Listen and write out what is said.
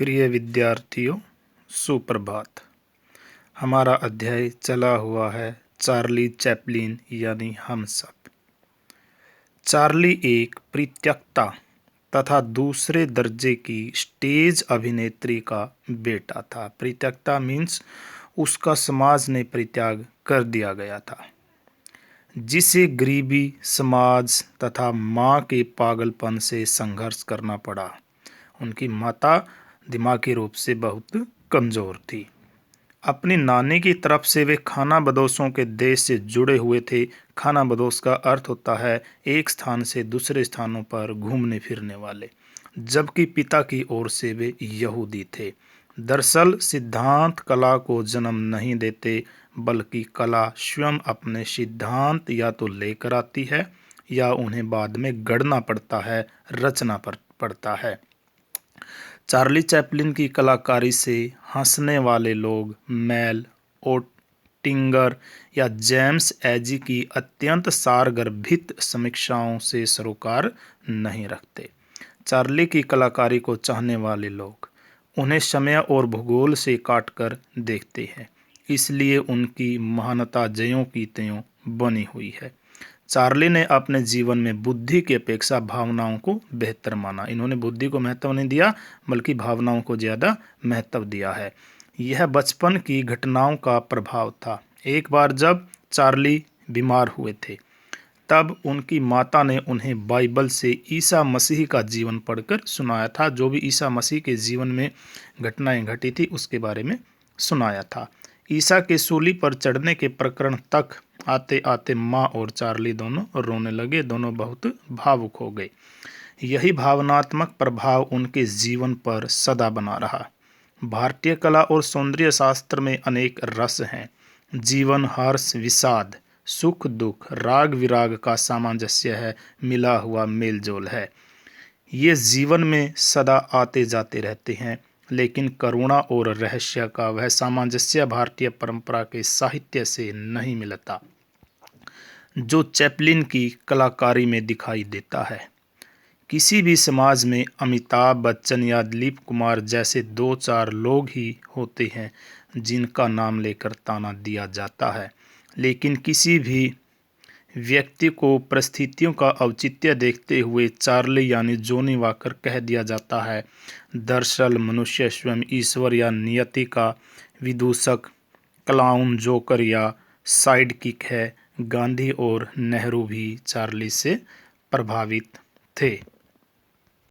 प्रिय विद्यार्थियों, सुप्रभात। हमारा अध्याय चला हुआ है चार्ली चैपलिन यानी हम सब। चार्ली एक परित्यक्ता तथा दूसरे दर्जे की स्टेज अभिनेत्री का बेटा था। परित्यक्ता मीन्स उसका समाज ने परित्याग कर दिया गया था, जिसे गरीबी, समाज तथा माँ के पागलपन से संघर्ष करना पड़ा। उनकी माता दिमागी रूप से बहुत कमजोर थी। अपनी नानी की तरफ से वे खाना बदोशों के देश से जुड़े हुए थे। खाना बदोश का अर्थ होता है एक स्थान से दूसरे स्थानों पर घूमने फिरने वाले, जबकि पिता की ओर से वे यहूदी थे। दरअसल सिद्धांत कला को जन्म नहीं देते, बल्कि कला स्वयं अपने सिद्धांत या तो लेकर आती है या उन्हें बाद में गढ़ना पड़ता है, रचना पड़ता है। चार्ली चैपलिन की कलाकारी से हंसने वाले लोग मेल ओटिंगर या जेम्स एजी की अत्यंत सारगर्भित समीक्षाओं से सरोकार नहीं रखते। चार्ली की कलाकारी को चाहने वाले लोग उन्हें समय और भूगोल से काटकर देखते हैं, इसलिए उनकी महानता ज्यों की त्यों बनी हुई है। चार्ली ने अपने जीवन में बुद्धि की अपेक्षा भावनाओं को बेहतर माना। इन्होंने बुद्धि को महत्व नहीं दिया, बल्कि भावनाओं को ज़्यादा महत्व दिया है। यह बचपन की घटनाओं का प्रभाव था। एक बार जब चार्ली बीमार हुए थे, तब उनकी माता ने उन्हें बाइबल से ईसा मसीह का जीवन पढ़कर सुनाया था। जो भी ईसा मसीह के जीवन में घटनाएं घटी थी उसके बारे में सुनाया था। ईसा के सूली पर चढ़ने के प्रकरण तक आते आते माँ और चार्ली दोनों रोने लगे। दोनों बहुत भावुक हो गए। यही भावनात्मक प्रभाव उनके जीवन पर सदा बना रहा। भारतीय कला और सौंदर्य शास्त्र में अनेक रस हैं। जीवन, हर्ष, विषाद, सुख दुख, राग विराग का सामंजस्य है, मिला हुआ मेलजोल है। ये जीवन में सदा आते जाते रहते हैं, लेकिन करुणा और रहस्य का वह सामंजस्य भारतीय परंपरा के साहित्य से नहीं मिलता, जो चैपलिन की कलाकारी में दिखाई देता है। किसी भी समाज में अमिताभ बच्चन या दिलीप कुमार जैसे दो चार लोग ही होते हैं जिनका नाम लेकर ताना दिया जाता है, लेकिन किसी भी व्यक्ति को परिस्थितियों का औचित्य देखते हुए चार्ली यानी जॉनी वॉकर कह दिया जाता है। दरअसल मनुष्य स्वयं ईश्वर या नियति का विदूषक, क्लाउन, जोकर या साइड किक है। गांधी और नेहरू भी चार्ली से प्रभावित थे।